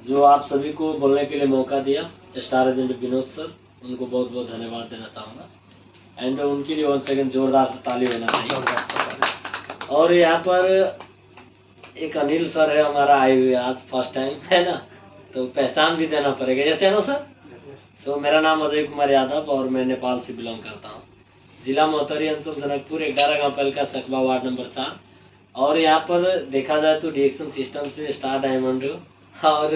जो आप सभी को बोलने के लिए मौका दिया, स्टार एजेंट विनोद सर, उनको बहुत बहुत धन्यवाद देना चाहूँगा। एंड उनके लिए 1 सेकंड जोरदार से ताली होना चाहिए। और यहाँ पर एक अनिल सर है हमारा आए हुए आज फर्स्ट टाइम, है ना, तो पहचान भी देना पड़ेगा, जैसे है ना सर। तो मेरा नाम अजय कुमार यादव और मैं नेपाल से बिलोंग करता हूँ। जिला मोहतरी अंचल जनकपुर 11 गाँव पालिका चकबा वार्ड नंबर 4। और यहाँ पर देखा जाए तो डिएक्शन सिस्टम से स्टार डायमंड और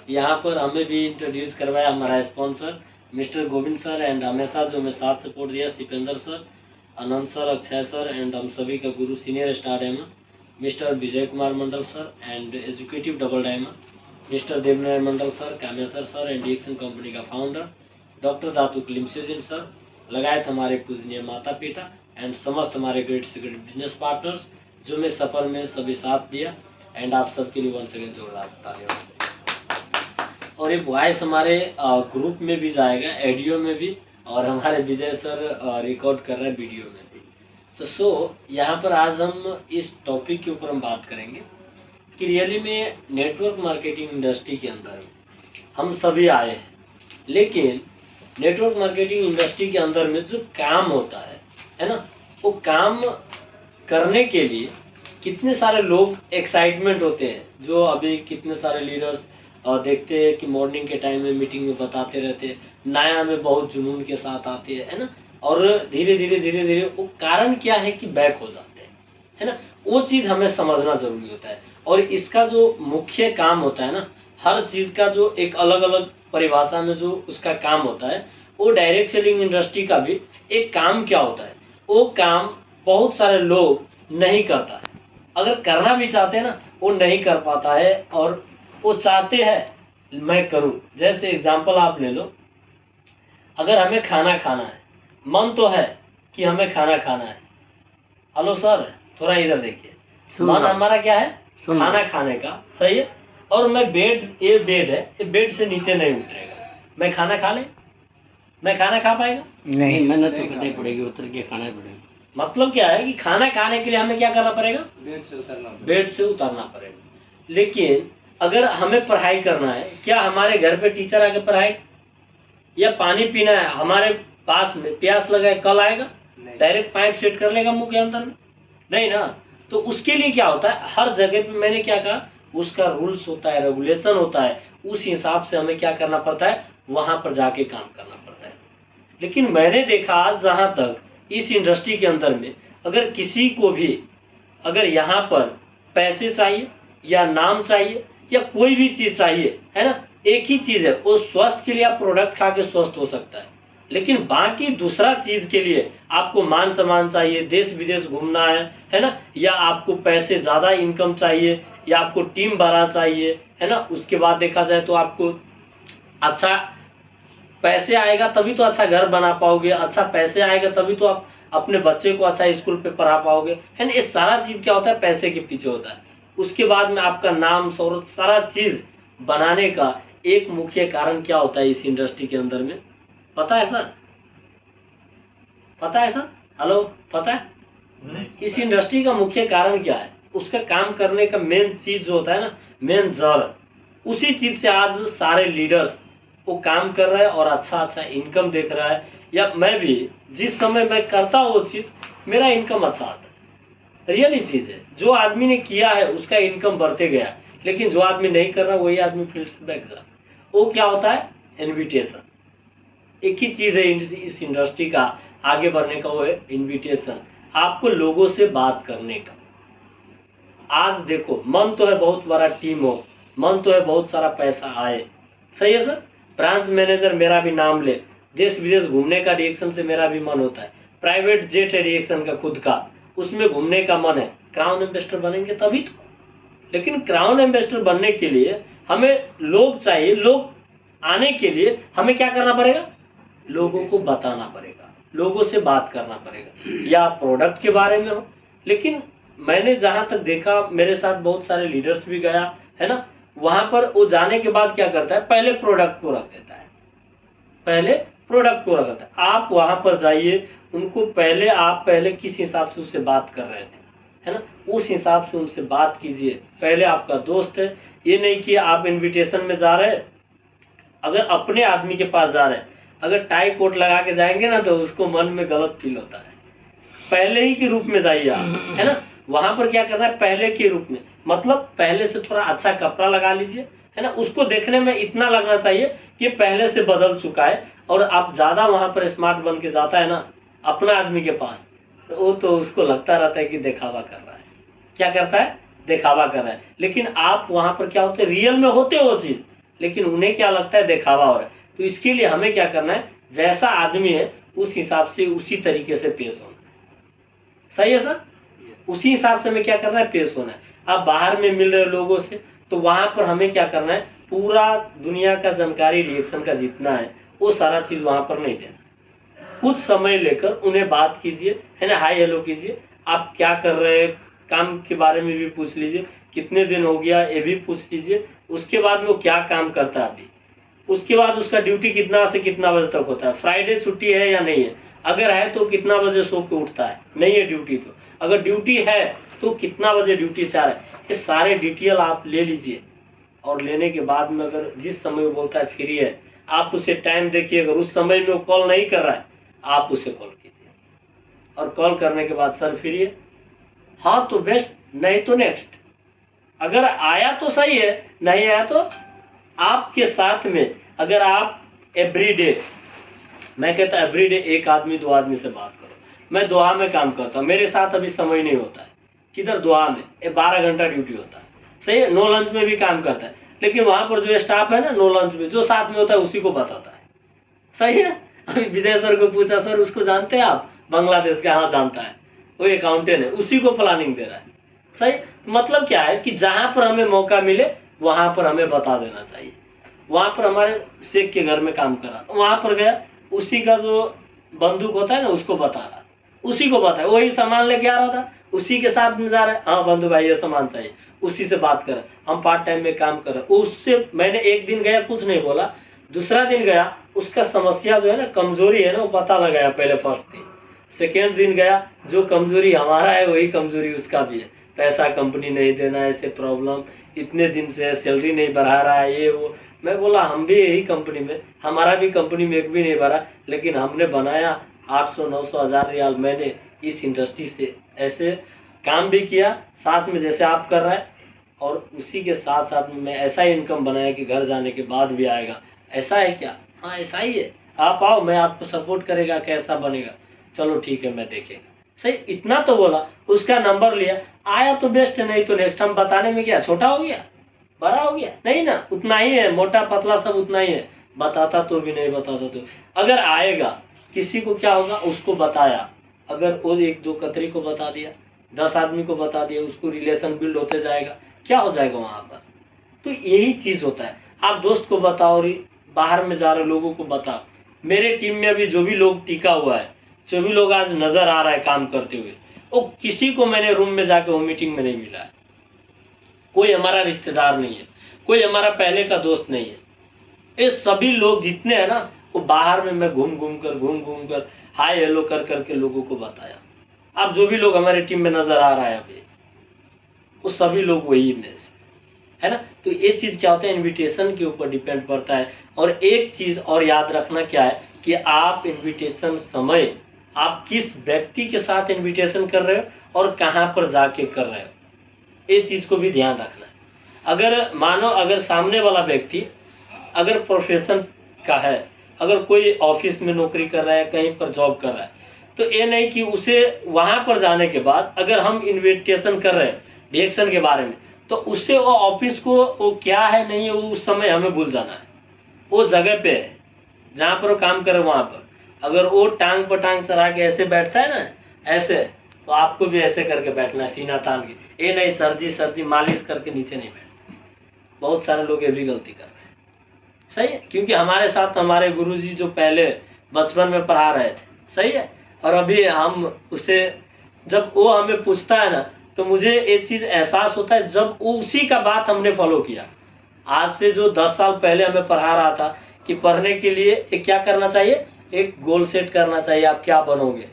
यहाँ पर हमें भी इंट्रोड्यूस करवाया हमारा sponsor mister Govind sir. And हमेशा जो हमें साथ सपोर्ट दिया Sipendra sir, Anand sir, Akshay sir, and हम सभी का गुरु senior star diamond mister Vijay Kumar Mandal sir, and executive double diamond mister Devnarayan Mandal sir, Kameshwar sir, and डिएक्शन कंपनी का फाउंडर डॉक्टर धातु क्लिमसेजिन सर, लगायत हमारे पूजनीय माता पिता एंड समस्त हमारे ग्रेट से ग्रेट बिजनेस पार्टनर्स जो मैं सफर में सभी साथ दिया। एंड आप सबके लिए 1 सेकंड जोरदार तालियां। और ये वॉइस हमारे ग्रुप में भी जाएगा, ऑडियो में भी, और हमारे विजय सर रिकॉर्ड कर रहे हैं वीडियो में भी। तो यहाँ पर आज हम इस टॉपिक के ऊपर हम बात करेंगे कि रियली में नेटवर्क मार्केटिंग इंडस्ट्री के अंदर हम सभी आए हैं, लेकिन नेटवर्क मार्केटिंग इंडस्ट्री के अंदर में जो काम होता है ना, वो काम करने के लिए कितने सारे लोग एक्साइटमेंट होते हैं। जो अभी कितने सारे लीडर्स देखते हैं कि मॉर्निंग के टाइम में मीटिंग में बताते रहते हैं, नया में बहुत जुनून के साथ आते हैं, है ना, और धीरे धीरे वो कारण क्या है कि बैक हो जाते हैं, है ना, वो चीज़ हमें समझना जरूरी होता है। और इसका जो मुख्य काम होता है ना, हर चीज़ का जो एक अलग अलग परिभाषा में जो उसका काम होता है, वो डायरेक्ट सेलिंग इंडस्ट्री का भी एक काम क्या होता है, वो काम बहुत सारे लोग नहीं करता है। अगर करना भी चाहते हैं ना, वो नहीं कर पाता है, और वो चाहते हैं मैं करूं। जैसे एग्जांपल आप ले लो, अगर हमें खाना खाना है, मन तो है कि हमें खाना खाना है। हेलो सर, थोड़ा इधर देखिए, मन हमारा क्या है, खाना खाने का, सही है। और मैं ये बेड है, ये बेड से नीचे नहीं उतरेगा, मैं खाना खा ले, मैं खाना खा पाएगा? नहीं, मेहनत तो करनी पड़ेगी, उतर के खाना पड़ेगा। मतलब क्या है कि खाना खाने के लिए हमें क्या करना पड़ेगा, बेड से उतरना पड़ेगा। लेकिन अगर हमें पढ़ाई करना है, क्या हमारे घर पे टीचर आके पढ़ाए, या पानी पीना है हमारे पास में, प्यास लगा है, कल आएगा डायरेक्ट पाइप सेट कर लेगा मुंह के अंदर में? नहीं ना। तो उसके लिए क्या होता है, हर जगह पे मैंने क्या कहा, उसका रूल्स होता है, रेगुलेशन होता है, उस हिसाब से हमें क्या करना पड़ता है, वहां पर जाके काम करना पड़ता है। लेकिन मैंने देखा आज जहां तक इस इंडस्ट्री के अंदर में, अगर किसी को भी अगर यहाँ पर पैसे चाहिए या नाम चाहिए या कोई भी चीज़ चाहिए, है ना, एक ही चीज़ है, वो स्वस्थ के लिए आप प्रोडक्ट खा के स्वस्थ हो सकता है। लेकिन बाकी दूसरा चीज़ के लिए आपको मान सम्मान चाहिए, देश विदेश घूमना है ना, या आपको पैसे ज़्यादा इनकम चाहिए, या आपको टीम बड़ा चाहिए, है ना, उसके बाद देखा जाए तो आपको अच्छा पैसे आएगा तभी तो अच्छा घर बना पाओगे, अच्छा पैसे आएगा तभी तो आप अपने बच्चे को अच्छा स्कूल पे पढ़ा पाओगे, है ना। ये सारा चीज़ क्या होता है, पैसे के पीछे होता है। उसके बाद में आपका नाम शोहरत सारा चीज़ बनाने का एक मुख्य कारण क्या होता है इस इंडस्ट्री के अंदर में, पता है सर? पता है सर? हेलो, पता है? इस इंडस्ट्री का मुख्य कारण क्या है, उसका काम करने का मेन चीज़ जो होता है ना, मेन जड़, उसी चीज़ से आज सारे लीडर्स वो काम कर रहा है और अच्छा इनकम देख रहा है। या मैं भी जिस समय मैं करता हूँ वो चीज़, मेरा इनकम अच्छा आता है। रियली चीज़ है, जो आदमी ने किया है उसका इनकम बढ़ते गया, लेकिन जो आदमी नहीं कर रहा वही आदमी फील्ड से बैक गया। वो क्या होता है, इन्विटेशन। एक ही चीज़ है इस इंडस्ट्री का आगे बढ़ने का, वो है इन्विटेशन, आपको लोगों से बात करने का। आज देखो, मन तो है बहुत बड़ा टीम हो, मन तो है बहुत सारा पैसा आए, सही है सर, ब्रांच मैनेजर मेरा भी नाम ले, देश विदेश घूमने का डिएक्शन से मेरा भी मन होता है, प्राइवेट जेट है डिएक्शन का खुद का, उसमें घूमने का मन है, क्राउन एम्बेसडर बनेंगे तभी तो। लेकिन क्राउन एम्बेसडर बनने के लिए हमें लोग चाहिए, लोग आने के लिए हमें क्या करना पड़ेगा, लोगों को बताना पड़ेगा, लोगों से बात करना पड़ेगा, या प्रोडक्ट के बारे में हो। लेकिन मैंने जहां तक देखा, मेरे साथ बहुत सारे लीडर्स भी गया, है ना, वहां पर वो जाने के बाद क्या करता है, पहले प्रोडक्ट को रख देता है, पहले प्रोडक्ट को रख देता है। आप वहां पर जाइए, उनको आप पहले किस हिसाब से उससे बात कर रहे थे, है ना, उस हिसाब से उनसे बात कीजिए। पहले आपका दोस्त है, ये नहीं कि आप इनविटेशन में जा रहे हैं, अगर अपने आदमी के पास जा रहे हैं, अगर टाई कोट लगा के जाएंगे ना तो उसको मन में गलत फील होता है। पहले ही के रूप में जाइए आप, है ना, वहां पर क्या करना है, पहले के रूप में, मतलब पहले से थोड़ा अच्छा कपड़ा लगा लीजिए, है ना, उसको देखने में इतना लगना चाहिए कि पहले से बदल चुका है। और आप ज्यादा वहां पर स्मार्ट बन के जाता है ना अपना आदमी के पास, तो वो तो उसको लगता रहता है कि दिखावा कर रहा है। क्या करता है, दिखावा कर रहा है। लेकिन आप वहां पर क्या होते, रियल में होते हो वो चीज, लेकिन उन्हें क्या लगता है दिखावा हो रहा है। तो इसके लिए हमें क्या करना है, जैसा आदमी है उस हिसाब से उसी तरीके से पेश होना है। सही है सर, उसी हिसाब से हमें क्या करना है, पेश होना है। आप बाहर में मिल रहे लोगों से, तो वहां पर हमें क्या करना है, पूरा दुनिया का जानकारी रिएक्शन का जितना है वो सारा चीज वहां पर नहीं देना। कुछ समय लेकर उन्हें बात कीजिए, है ना, हाय हेलो कीजिए, आप क्या कर रहे हैं, काम के बारे में भी पूछ लीजिए, कितने दिन हो गया ये भी पूछ लीजिए। उसके बाद में वो क्या काम करता है अभी, उसके बाद उसका ड्यूटी कितना से कितना बजे तक होता है, फ्राइडे छुट्टी है या नहीं है, अगर है तो कितना बजे सो के उठता है, नहीं है ड्यूटी तो, अगर ड्यूटी है तो कितना बजे ड्यूटी से आ रहा है, ये सारे डिटेल आप ले लीजिए। और लेने के बाद में अगर जिस समय वो बोलता है फ्री है, आप उसे टाइम देखिए, अगर उस समय में वो कॉल नहीं कर रहा है आप उसे कॉल कीजिए, और कॉल करने के बाद सर फ्री है, हाँ तो बेस्ट, नहीं तो नेक्स्ट। अगर आया तो सही है, नहीं आया तो आपके साथ में, अगर आप एवरीडे, मैं कहता एवरीडे एक आदमी दो आदमी से बात करो। मैं दोहा में काम करता हूँ, मेरे साथ अभी समय नहीं होता है, किधर दोहा में 12 घंटा ड्यूटी होता है, सही है, नो लंच में भी काम करता है, लेकिन वहां पर जो स्टाफ है ना नो लंच में जो साथ में होता है उसी को बताता है। सही है, अभी विजय सर को पूछा, सर उसको जानते हैं आप, बांग्लादेश का, हाँ जानता है, वो अकाउंटेंट है, उसी को प्लानिंग दे रहा है। सही, मतलब क्या है कि जहां पर हमें मौका मिले वहां पर हमें बता देना चाहिए। वहां पर हमारे शेख के घर में काम कर रहा, वहां पर गया, उसी का जो बंदूक होता है ना उसको बता रहा, उसी को बता, वही सामान लेके आ रहा था, उसी के साथ में जा रहा है, हाँ बंधु भाई ये सामान चाहिए, उसी से बात कर, हम पार्ट टाइम में काम कर रहे, उससे मैंने एक दिन गया कुछ नहीं बोला, दूसरा दिन गया उसका समस्या जो है ना, कमजोरी है ना, वो पता लगाया पहले फर्स्ट दिन, सेकेंड दिन गया जो कमजोरी हमारा है वही कमजोरी उसका भी है, पैसा कंपनी नहीं देना, ऐसे प्रॉब्लम, इतने दिन से सैलरी नहीं बढ़ा रहा है, ये वो। मैं बोला हम भी यही कंपनी में, हमारा भी कंपनी में एक भी नहीं बढ़ा, लेकिन हमने बनाया 800 900 1000 रियाल, मैंने इस इंडस्ट्री से ऐसे काम भी किया साथ में जैसे आप कर रहे हैं, और उसी के साथ साथ में मैं ऐसा इनकम बनाया कि घर जाने के बाद भी आएगा। ऐसा है क्या, हाँ ऐसा ही है, आप आओ, मैं आपको सपोर्ट करेगा, कैसा बनेगा, चलो ठीक है मैं देखेगा। सही, इतना तो बोला, उसका नंबर लिया, आया तो बेस्ट है, नहीं तो नेक्स्ट। हम बताने में क्या छोटा हो गया, बड़ा हो गया, नहीं ना, उतना ही है, मोटा पतला सब उतना ही है, बताता तो भी नहीं बताता तो। अगर आएगा किसी को क्या होगा, उसको बताया, अगर वो एक दो कतरी को बता दिया, 10 आदमी को बता दिया, उसको रिलेशन बिल्ड होते जाएगा, क्या हो जाएगा वहां पर। तो यही चीज होता है, आप दोस्त को बताओ, बाहर में जा रहे लोगों को बताओ। मेरे टीम में अभी जो भी लोग टिका हुआ है, जो भी लोग आज नजर आ रहा है काम करते हुए, वो किसी को मैंने रूम में जाके वो मीटिंग में नहीं मिला है, कोई हमारा रिश्तेदार नहीं है, कोई हमारा पहले का दोस्त नहीं है। ये सभी लोग जितने हैं ना, वो बाहर में मैं घूम घूम कर हाय हेलो कर करके लोगों को बताया। अब जो भी लोग हमारे टीम में नजर आ रहा है अभी, वो सभी लोग वही में से, है ना। तो ये चीज क्या होता है, इनविटेशन के ऊपर डिपेंड पड़ता है। और एक चीज और याद रखना क्या है कि आप इनविटेशन समय आप किस व्यक्ति के साथ इनविटेशन कर रहे हो और कहाँ पर जाके कर रहे हो, ये चीज को भी ध्यान रखना है। अगर मानो अगर सामने वाला व्यक्ति अगर प्रोफेशन का है, अगर कोई ऑफिस में नौकरी कर रहा है, कहीं पर जॉब कर रहा है, तो ये नहीं कि उसे वहां पर जाने के बाद अगर हम इनविटेशन कर रहे हैं रिएक्शन के बारे में, तो उससे वो ऑफिस को वो क्या है नहीं है वो उस समय हमें भूल जाना है। वो जगह पे है जहाँ पर वो काम करे, वहां पर अगर वो टांग पर टांग चढ़ा के ऐसे बैठता है ना ऐसे, तो आपको भी ऐसे करके बैठना है, सीना तान के। ये नहीं सर जी मालिश करके नीचे नहीं बैठना। बहुत सारे लोग ये भी गलती कर रहे हैं। सही है, क्योंकि हमारे साथ हमारे गुरुजी जो पहले बचपन में पढ़ा रहे थे, सही है, और अभी हम उसे जब वो हमें पूछता है ना, तो मुझे एक चीज एहसास होता है, जब उसी का बात हमने फॉलो किया। आज से जो 10 साल पहले हमें पढ़ा रहा था कि पढ़ने के लिए एक क्या करना चाहिए, एक गोल सेट करना चाहिए, आप क्या बनोगे,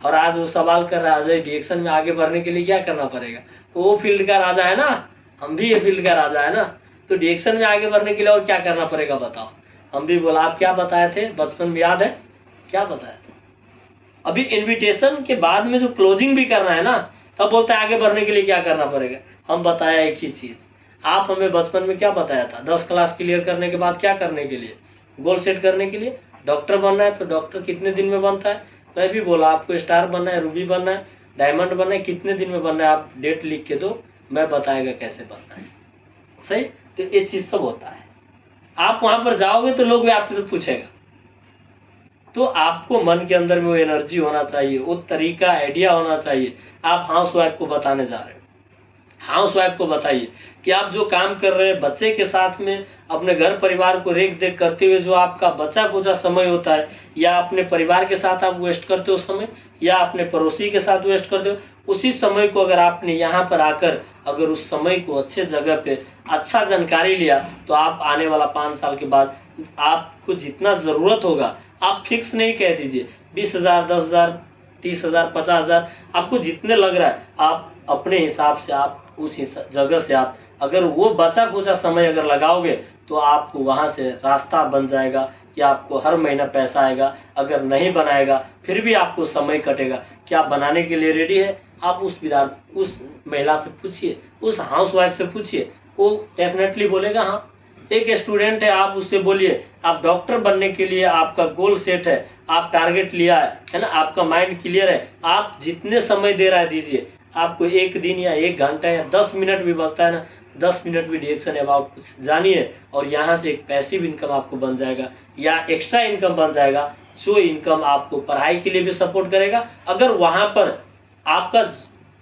और आज वो सवाल कर रहा है अजय डिएक्शन में आगे बढ़ने के लिए क्या करना पड़ेगा। वो फील्ड का राजा है ना, हम भी ये फील्ड का राजा है ना, तो डिएक्शन में आगे बढ़ने के लिए और क्या करना पड़ेगा बताओ। हम भी बोला आप क्या बताए थे बचपन में, याद है क्या बताया था। अभी इनविटेशन के बाद में जो क्लोजिंग भी करना है ना, तब बोलता है आगे बढ़ने के लिए क्या करना पड़ेगा। हम बताया एक ही चीज, आप हमें बचपन में क्या बताया था, 10 क्लास क्लियर करने के बाद क्या करने के लिए, गोल सेट करने के लिए। डॉक्टर बनना है तो डॉक्टर कितने दिन में बनता है, मैं भी बोला आपको स्टार बनना है, रूबी बनना है, डायमंड बनना है, कितने दिन में बनना है, आप डेट लिख के दो, मैं बताएगा कैसे बनना है। सही, तो ये चीज सब होता है। आप वहां पर जाओगे तो लोग भी आपसे पूछेगा, तो आपको मन के अंदर में वो एनर्जी होना चाहिए, वो तरीका आइडिया होना चाहिए। आप हाउस वाइफ को बताने जा रहे हो, हाउस वाइफ को बताइए कि आप जो काम कर रहे हैं बच्चे के साथ में, अपने घर परिवार को रेख देख करते हुए जो आपका बचा कुचा समय होता है, या अपने परिवार के साथ आप वेस्ट करते हो समय, या अपने पड़ोसी के साथ वेस्ट करते हो, उसी समय को अगर आपने यहाँ पर आकर अगर उस समय को अच्छे जगह पे अच्छा जानकारी लिया, तो आप आने वाला 5 साल के बाद आपको जितना ज़रूरत होगा, आप फिक्स नहीं कह दीजिए 20,000, 10,000, 30,000, 50,000, आपको जितने लग रहा है आप अपने हिसाब से आप उस जगह से आप अगर वो बचा कुचा समय अगर लगाओगे, तो आपको वहाँ से रास्ता बन जाएगा कि आपको हर महीना पैसा आएगा। अगर नहीं बनाएगा फिर भी आपको समय कटेगा। क्या बनाने के लिए रेडी है, आप उस महिला से पूछिए, उस हाउसवाइफ से पूछिए, वो डेफिनेटली बोलेगा हाँ। एक स्टूडेंट है, आप उससे बोलिए आप डॉक्टर बनने के लिए आपका गोल सेट है, आप टारगेट लिया है ना, आपका माइंड क्लियर है, आप जितने समय दे रहा है दीजिए। आपको 1 दिन या 1 घंटा या 10 मिनट भी बचता है ना, 10 मिनट भी डिएक्शन अबाउट कुछ जानिए, और यहाँ से एक पैसिव इनकम आपको बन जाएगा या एक्स्ट्रा इनकम बन जाएगा, जो इनकम आपको पढ़ाई के लिए भी सपोर्ट करेगा। अगर वहाँ पर आपका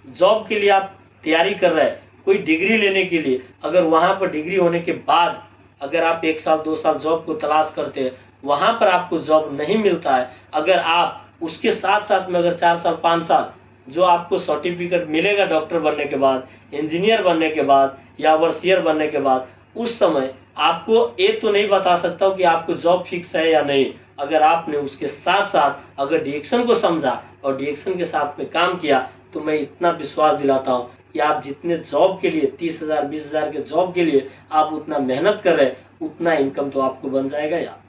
जॉब के लिए आप तैयारी कर रहे हैं, कोई डिग्री लेने के लिए, अगर वहाँ पर डिग्री होने के बाद अगर आप 1 साल 2 साल जॉब को तलाश करते हैं, वहाँ पर आपको जॉब नहीं मिलता है, अगर आप उसके साथ साथ में अगर 4 साल 5 साल जो आपको सर्टिफिकेट मिलेगा डॉक्टर बनने के बाद, इंजीनियर बनने के बाद या ओवरसियर बनने के बाद, उस समय आपको ये तो नहीं बता सकता हूँ कि आपको जॉब फिक्स है या नहीं। अगर आपने उसके साथ साथ अगर डिएक्शन को समझा और डिएक्शन के साथ में काम किया, तो मैं इतना विश्वास दिलाता हूँ कि आप जितने जॉब के लिए 30,000 20,000 के जॉब के लिए आप उतना मेहनत कर रहे हैं, उतना इनकम तो आपको बन जाएगा। यार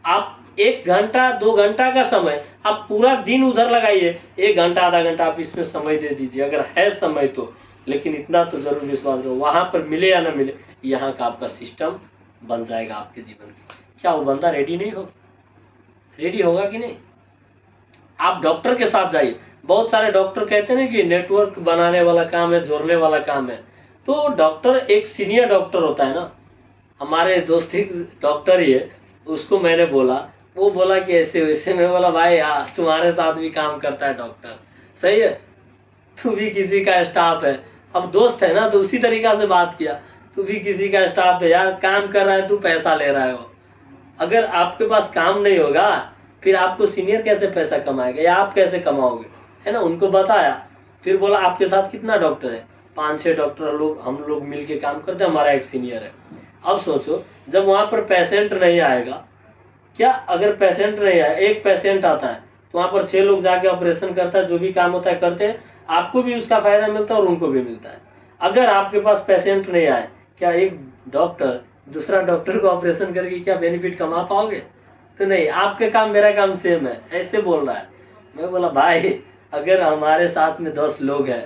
आप 1 घंटा 2 घंटा का समय आप पूरा दिन उधर लगाइए, 1 घंटा आधा घंटा आप इसमें समय दे दीजिए अगर है समय तो। लेकिन इतना तो जरूर विश्वास रहो, वहां पर मिले या ना मिले, यहाँ का आपका सिस्टम बन जाएगा आपके जीवन की। क्या वो बंदा रेडी नहीं हो, रेडी होगा कि नहीं। आप डॉक्टर के साथ जाइए, बहुत सारे डॉक्टर कहते हैं ना कि नेटवर्क बनाने वाला काम है, जोड़ने वाला काम है। तो डॉक्टर एक सीनियर डॉक्टर होता है ना, हमारे दोस्त एक डॉक्टर ही है, उसको मैंने बोला, वो बोला कि ऐसे वैसे, मैं बोला भाई यार तुम्हारे साथ भी काम करता है डॉक्टर, सही है, तू भी किसी का स्टाफ है, अब दोस्त है ना तो उसी तरीका से बात किया, तू भी किसी का स्टाफ है यार, काम कर रहा है तू, पैसा ले रहा है हो। अगर आपके पास काम नहीं होगा फिर आपको सीनियर कैसे पैसा कमाएगा या आप कैसे कमाओगे, है ना। उनको बताया, फिर बोला आपके साथ कितना डॉक्टर है, 5-6 डॉक्टर लोग, हम लोग मिल के काम करते हैं, हमारा एक सीनियर है। अब सोचो जब वहाँ पर पेशेंट नहीं आएगा, क्या अगर पेशेंट नहीं आए, एक पेशेंट आता है तो वहाँ पर 6 लोग जाके ऑपरेशन करता है, जो भी काम होता है करते हैं, आपको भी उसका फायदा मिलता है और उनको भी मिलता है। अगर आपके पास पेशेंट नहीं आए, क्या एक डॉक्टर दूसरा डॉक्टर को ऑपरेशन करके क्या बेनिफिट कमा पाओगे, तो नहीं। आपके काम मेरा काम सेम है, ऐसे बोल रहा है। मैं बोला भाई अगर हमारे साथ में 10 लोग हैं,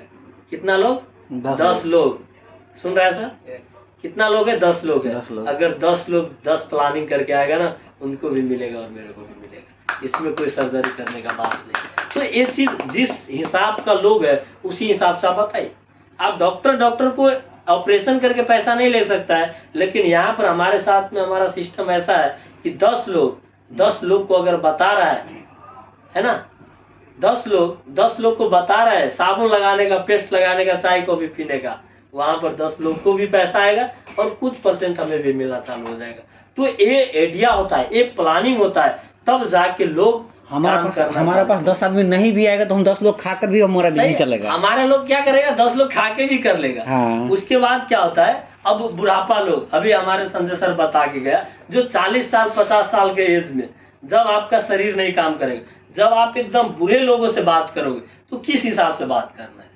कितना लोग, 10 लोग, सुन रहा है सर, कितना लोग है, 10 लोग है, अगर 10 लोग 10 प्लानिंग करके आएगा ना, उनको भी मिलेगा और मेरे को भी मिलेगा, इसमें कोई सर्जरी करने का बात नहीं। तो ये चीज जिस हिसाब का लोग है उसी हिसाब से आप बताइए। आप डॉक्टर को ऑपरेशन करके पैसा नहीं ले सकता है, लेकिन यहाँ पर हमारे साथ में हमारा सिस्टम ऐसा है कि 10 लोग को अगर बता रहा है ना, 10 लोग को बता रहा है साबुन लगाने का, पेस्ट लगाने का, चाय को भी पीने का, वहां पर 10 लोग को भी पैसा आएगा और कुछ % हमें भी मिलना चालू हो जाएगा। तो ये आइडिया होता है, ये प्लानिंग होता है, तब जाके लोग हमारे पास 10 आदमी नहीं भी आएगा तो हम 10 लोग खाकर भी हमारा बिजनेस चलेगा। हमारे लोग क्या करेगा, 10 लोग खा के भी कर लेगा। हाँ। उसके बाद क्या होता है, अब बुढ़ापा लोग, अभी हमारे संजय सर बता के गया, जो 40 साल 50 साल के एज में जब आपका शरीर नहीं काम करेगा, जब आप एकदम बुरे लोगों से बात करोगे तो किस हिसाब से बात करना है।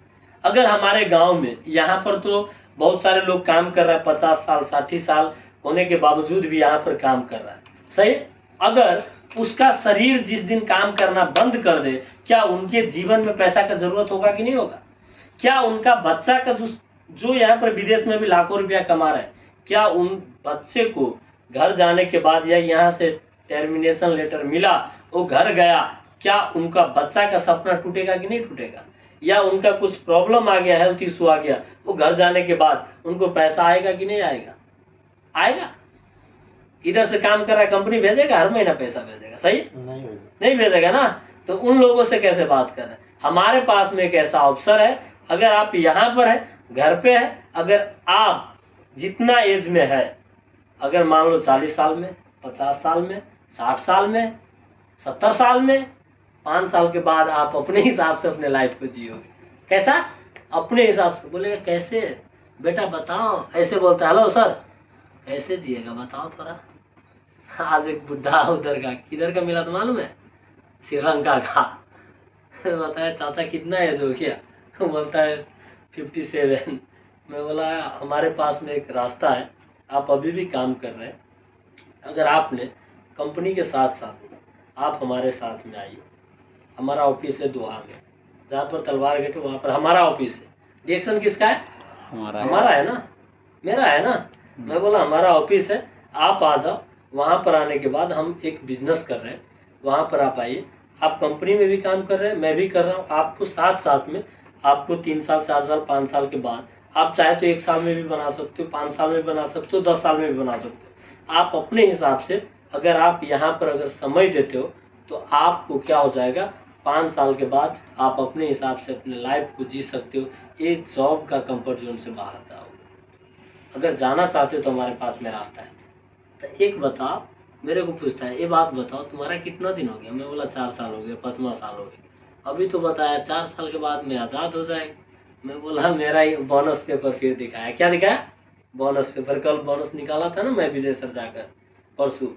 अगर हमारे गांव में यहाँ पर तो बहुत सारे लोग काम कर रहे हैं, 50 साल 60 साल होने के बावजूद भी यहाँ पर काम कर रहा है, सही। अगर उसका शरीर जिस दिन काम करना बंद कर दे, क्या उनके जीवन में पैसा का जरूरत होगा कि नहीं होगा? क्या उनका बच्चा का जो यहाँ पर विदेश में भी लाखों रुपया कमा रहा है, क्या उन बच्चे को घर जाने के बाद या यहाँ से टर्मिनेशन लेटर मिला, वो घर गया, क्या उनका बच्चा का सपना टूटेगा कि नहीं टूटेगा? या उनका कुछ प्रॉब्लम आ गया, हेल्थ इशू आ गया, वो घर जाने के बाद उनको पैसा आएगा कि नहीं आएगा? आएगा। इधर से काम कर रहा है, कंपनी भेजेगा, हर महीना पैसा भेजेगा, सही नहीं भेजेगा ना। तो उन लोगों से कैसे बात कर रहे हैं? हमारे पास में एक ऐसा अवसर है, अगर आप यहाँ पर है, घर पे है, अगर आप जितना एज में है, अगर मान लो 40 साल में, 50 साल में, 60 साल में, 70 साल में, 5 साल के बाद आप अपने हिसाब से अपने लाइफ को जियोगे। कैसा? अपने हिसाब से। बोलेगा कैसे बेटा बताओ, ऐसे बोलता है, हेलो सर कैसे जिएगा बताओ थोड़ा। आज एक बुढ़ा उधर का, किधर का मिला तो मालूम है? श्रीलंका का। बताया चाचा कितना एज हो गया? बोलता है 57। मैं बोला हमारे पास में एक रास्ता है, आप अभी भी काम कर रहे हैं, अगर आपने कंपनी के साथ साथ आप हमारे साथ में आइए। हमारा ऑफिस है दोहा में, जहाँ पर तलवार गेट है वहाँ पर हमारा ऑफिस है। रिएक्शन किसका है? हमारा है ना, मेरा है ना। मैं बोला हमारा ऑफिस है, आप आ जाओ। वहाँ पर आने के बाद हम एक बिजनेस कर रहे हैं, वहाँ पर आप आइए। आप कंपनी में भी काम कर रहे हैं, मैं भी कर रहा हूँ। आपको साथ साथ में आपको 3 साल 4 साल 5 साल के बाद आप चाहे तो 1 साल में भी बना सकते हो, 5 साल में भी बना सकते हो, 10 साल में भी बना सकते हो। आप अपने हिसाब से अगर आप यहाँ पर अगर समय देते हो तो आपको क्या हो जाएगा, 5 साल के बाद आप अपने हिसाब से अपने लाइफ को जी सकते हो। एक जॉब का कंफर्ट जोन से बाहर जाओ। अगर जाना चाहते हो तो हमारे पास में रास्ता है। तो एक बताओ, मेरे को पूछता है ये बात बताओ तुम्हारा कितना दिन हो गया? मैं बोला 4 साल हो गया, 5वां साल हो गया। अभी तो बताया 4 साल के बाद में आज़ाद हो जाएगा। मैं बोला मेरा ये बोनस पेपर फिर दिखाया। क्या दिखाया? Bonus paper. कल बोनस निकाला था ना मैं विजय सर जाकर परसों,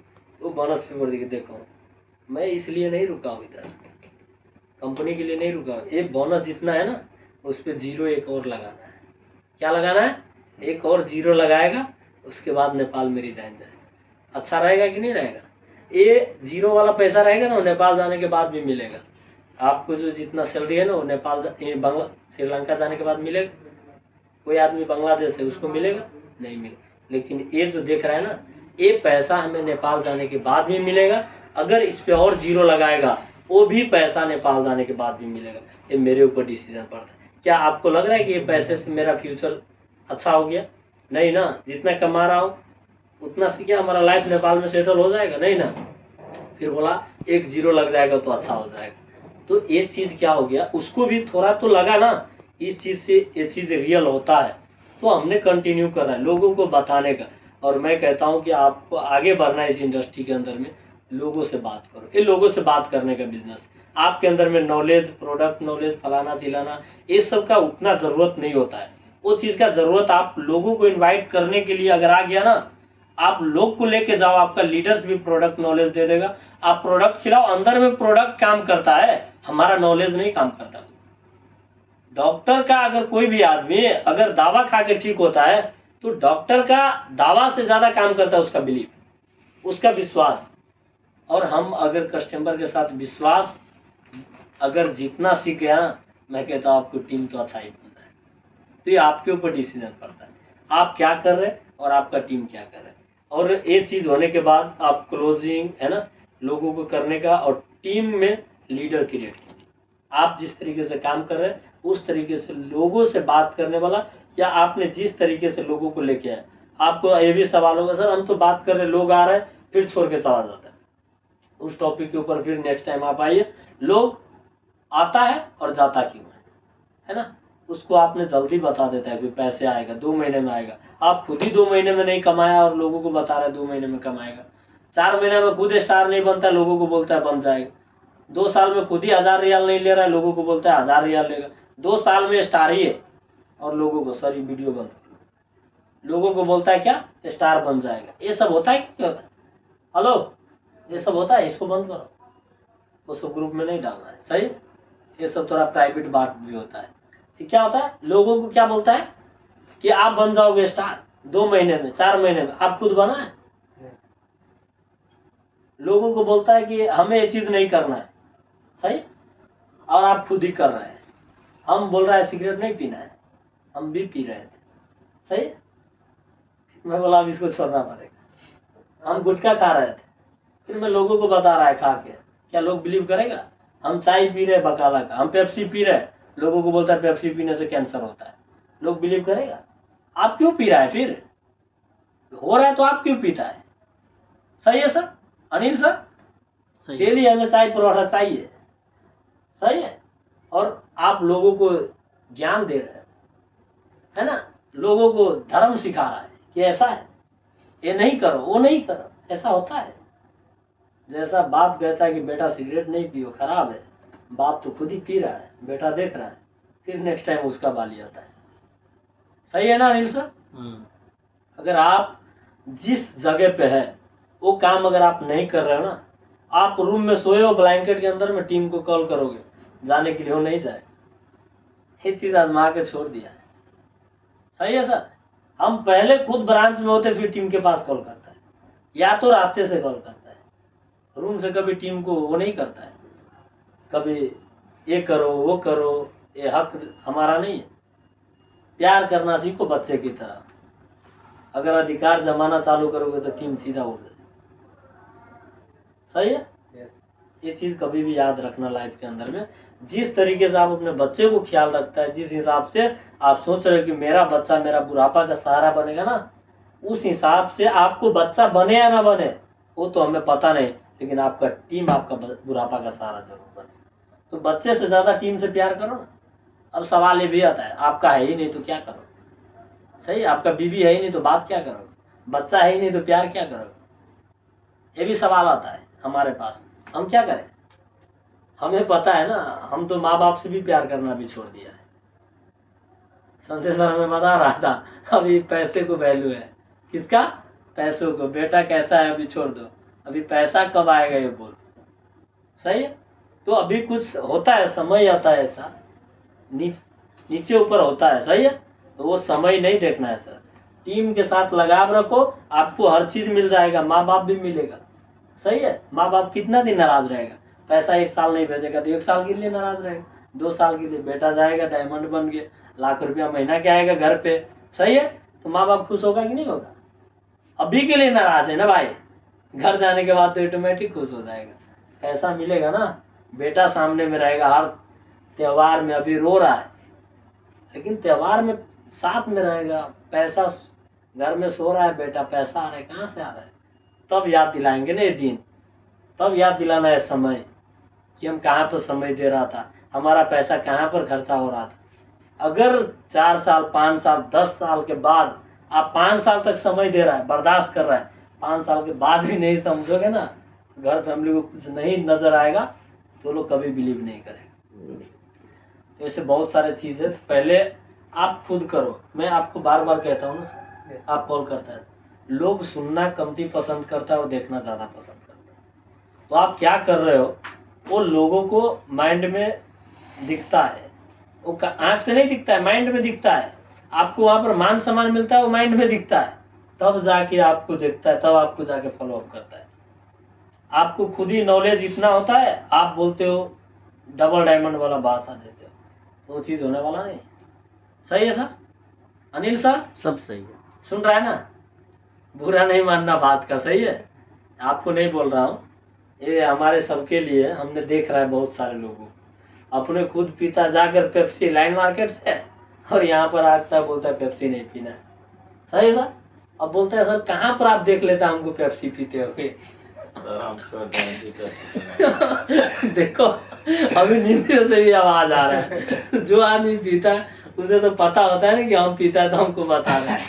तो बोनस पेपर देखो। मैं इसलिए नहीं रुका हूँ इधर, कंपनी के लिए नहीं रुका हूँ। ये बोनस जितना है ना उस पर 0 एक और लगाना है। क्या लगाना है? एक और 0 लगाएगा, उसके बाद नेपाल में रिजाइन जाए। अच्छा रहेगा कि नहीं रहेगा? ये 0 वाला पैसा रहेगा ना, नेपाल जाने के बाद भी मिलेगा आपको। जो जितना सैलरी है ना वो नेपाल बांग्ला श्रीलंका जाने के बाद मिलेगा। कोई आदमी बांग्लादेश है उसको मिलेगा नहीं मिलेगा। लेकिन ये जो देख रहा है ना, ये पैसा हमें नेपाल जाने के बाद भी मिलेगा। अगर इस पे और 0 लगाएगा वो भी पैसा नेपाल जाने के बाद भी मिलेगा। ये मेरे ऊपर डिसीजन पड़ता है। क्या आपको लग रहा है कि ये पैसे से मेरा फ्यूचर अच्छा हो गया? नहीं ना। जितना कमा रहा हूँ उतना से क्या हमारा लाइफ नेपाल में सेटल हो जाएगा? नहीं ना। फिर बोला एक 0 लग जाएगा तो अच्छा हो जाएगा। तो ये चीज़ क्या हो गया, उसको भी थोड़ा तो लगा ना इस चीज़ से ये चीज़ रियल होता है, तो हमने कंटिन्यू करा है लोगों को बताने का। और मैं कहता हूँ कि आपको आगे बढ़ना है इस इंडस्ट्री के अंदर में, लोगों से बात करो। ये लोगों से बात करने का बिजनेस। आपके अंदर में नॉलेज, प्रोडक्ट नॉलेज, फलाना चिलाना, ये सब का उतना ज़रूरत नहीं होता है। वो चीज़ का ज़रूरत आप लोगों को इन्वाइट करने के लिए अगर आ गया ना, आप लोग को लेके जाओ, आपका लीडर्स भी प्रोडक्ट नॉलेज दे देगा। आप प्रोडक्ट खिलाओ, अंदर में प्रोडक्ट काम करता है, हमारा नॉलेज नहीं काम करता। डॉक्टर का अगर कोई भी आदमी अगर दावा खा के ठीक होता है तो डॉक्टर का दावा से ज्यादा काम करता है उसका बिलीफ, उसका विश्वास। और हम अगर कस्टमर के साथ विश्वास अगर जितना सीख गया ना, मैं कहता हूँ आपको टीम तो अच्छा ही बनता है। तो ये आपके ऊपर डिसीजन पड़ता है, आप क्या कर रहे हैं और आपका टीम क्या कर रहा है। और ये चीज़ होने के बाद आप क्लोजिंग है ना लोगों को करने का, और टीम में लीडर क्रिएट कीजिए। आप जिस तरीके से काम कर रहे हैं उस तरीके से लोगों से बात करने वाला, या आपने जिस तरीके से लोगों को लेके आए। आपको ये भी सवाल होगा सर हम तो बात कर रहे लोग आ रहे हैं फिर छोड़ के चला जाता है। उस टॉपिक के ऊपर फिर नेक्स्ट टाइम आप आइए। लोग आता है और जाता क्यों है ना, उसको आपने जल्दी बता देता है कि पैसे आएगा 2 महीने में आएगा। आप खुद ही 2 महीने में नहीं कमाया और लोगों को बता रहे 2 महीने में कमाएगा। 4 महीने में खुद स्टार नहीं बनता, लोगों को बोलता है बन जाएगा। 2 साल में खुद ही 1000 रियाल नहीं ले रहा है, लोगों को बोलता है 1000 रियाल लेगा। 2 साल में स्टार ही है और लोगों को सॉरी वीडियो बंद, लोगों को बोलता है क्या स्टार बन जाएगा। ये सब होता है कि नहीं होता? हेलो, ये सब होता है, इसको बंद करो। उसको ग्रुप में नहीं डालना है, सही। ये सब थोड़ा प्राइवेट बात भी होता है। कि क्या होता है, लोगों को क्या बोलता है कि आप बन जाओगे स्टार 2 महीने में, 4 महीने में। आप खुद बना है? लोगों को बोलता है कि हमें ये चीज नहीं करना है, सही, और आप खुद ही कर रहे हैं। हम बोल रहे हैं सिगरेट नहीं पीना है, हम भी पी रहे थे, सही। मैं बोला अब इसको छोड़ना पड़ेगा। हम गुटखा खा रहे थे, फिर मैं लोगों को बता रहा है खा के, क्या लोग बिलीव करेगा? हम चाय पी रहे बकाला का, हम पेप्सी पी रहे, लोगों को बोलता है पेप्सी पीने से कैंसर होता है, लोग बिलीव करेगा? आप क्यों पी रहा है? फिर हो रहा है तो आप क्यों पीता है? सही है सर, अनिल सर। डेली हमें चाय परोठा चाहिए, सही है। और आप लोगों को ज्ञान दे रहे है ना, लोगों को धर्म सिखा रहा है कि ऐसा है, ये नहीं करो, वो नहीं करो, ऐसा होता है। जैसा बाप कहता है कि बेटा सिगरेट नहीं पियो, खराब है, बाप तो खुद ही पी रहा है, बेटा देख रहा है, फिर नेक्स्ट टाइम उसका बाली आता है। सही है ना अनिल सर? अगर आप जिस जगह पे है वो काम अगर आप नहीं कर रहे हो ना, आप रूम में सोए हो ब्लैंकेट के अंदर में, टीम को कॉल करोगे जाने के लिए, वो नहीं जाए। ये चीज आजमा के छोड़ दिया है, सही है सर। हम पहले खुद ब्रांच में होते, फिर टीम के पास कॉल करता है, या तो रास्ते से कॉल करता है, रूम से कभी टीम को वो नहीं करता है। कभी ये करो वो करो, ये हक हमारा नहीं है। प्यार करना सीखो बच्चे की तरह। अगर अधिकार जमाना चालू करोगे तो टीम सीधा उड़ जाए, सही है। ये चीज कभी भी याद रखना लाइफ के अंदर में। जिस तरीके से आप अपने बच्चे को ख्याल रखता है, जिस हिसाब से आप सोच रहे हो कि मेरा बच्चा मेरा बुढ़ापा का सहारा बनेगा ना, उस हिसाब से आपको बच्चा बने या ना बने वो तो हमें पता नहीं, लेकिन आपका टीम आपका बुढ़ापा का सहारा जरूर बने। तो बच्चे से ज्यादा टीम से प्यार करो ना। अब सवाल ये भी आता है, आपका है ही नहीं तो क्या करो, सही। आपका बीवी है ही नहीं तो बात क्या करोगे, बच्चा है ही नहीं तो प्यार क्या करोगे, ये भी सवाल आता है हमारे पास। हम क्या करें? हमें पता है ना, हम तो माँ बाप से भी प्यार करना भी छोड़ दिया है। संजय सर हमें बता रहा था, अभी पैसे को वैल्यू है, किसका? पैसों को। बेटा कैसा है अभी छोड़ दो, अभी पैसा कब आएगा ये बोल, सही है। तो अभी कुछ होता है, समय आता है ऐसा, नीचे ऊपर होता है, सही है। तो वो समय नहीं देखना है सर। टीम के साथ लगाव रखो, आपको हर चीज मिल जाएगा, माँ बाप भी मिलेगा, सही है। माँ बाप कितना दिन नाराज रहेगा? पैसा 1 साल नहीं भेजेगा तो 1 साल के लिए नाराज रहेगा, 2 साल के लिए। बेटा जाएगा डायमंड बन गया, लाख रुपया महीना के आएगा घर पे, सही है। तो माँ बाप खुश होगा कि नहीं होगा? अभी के लिए नाराज है ना भाई, घर जाने के बाद तो ऑटोमेटिक खुश हो जाएगा। पैसा मिलेगा ना, बेटा सामने में रहेगा हर त्योहार में। अभी रो रहा है लेकिन त्योहार में साथ में रहेगा। पैसा घर में सो रहा है, बेटा पैसा आ रहा है, कहाँ से आ रहा है? तब याद दिलाएंगे ना ये दिन, तब याद दिलाना है समय कि हम कहाँ पर समय दे रहा था, हमारा पैसा कहाँ पर खर्चा हो रहा था। अगर 4 साल 5 साल 10 साल के बाद आप 5 साल तक समय दे रहा है, बर्दाश्त कर रहा है, 5 साल के बाद भी नहीं समझोगे ना, घर फैमिली को कुछ नहीं नजर आएगा तो लोग कभी बिलीव नहीं करेंगे। तो ऐसे बहुत सारे चीज है। तो पहले आप खुद करो। मैं आपको बार बार कहता हूँ ना, आप कॉल करता है, लोग सुनना कमती पसंद करता है और देखना ज्यादा पसंद करता है। तो आप क्या कर रहे हो वो लोगों को माइंड में दिखता है, वो आंख से नहीं दिखता है, माइंड में दिखता है। आपको वहां पर मान सम्मान मिलता है, वो माइंड में दिखता है, तब जाके आपको देखता है, तब आपको जाके फॉलो अप करता है। आपको खुद ही नॉलेज इतना होता है, आप बोलते हो डबल डायमंड वाला भाषा देते हो, तो वो चीज होने वाला नहीं। सही है सर, अनिल सर? सब सही है। सुन रहा है ना, बुरा नहीं मानना बात का, सही है। आपको नहीं बोल रहा हूँ, ये हमारे सबके लिए। हमने देख रहा है बहुत सारे लोगों, अपने खुद पीता जाकर पेप्सी लाइन मार्केट से, और यहाँ पर आता है बोलता है पेप्सी नहीं पीना है, सही है सर। अब बोलता है सर कहाँ पर आप देख लेता हमको पेप्सी पीते हो? देखो अभी नींद से भी आवाज आ रहा है। जो आदमी पीता है उसे तो पता होता है ना कि हम पीता है तो हमको बता रहा है।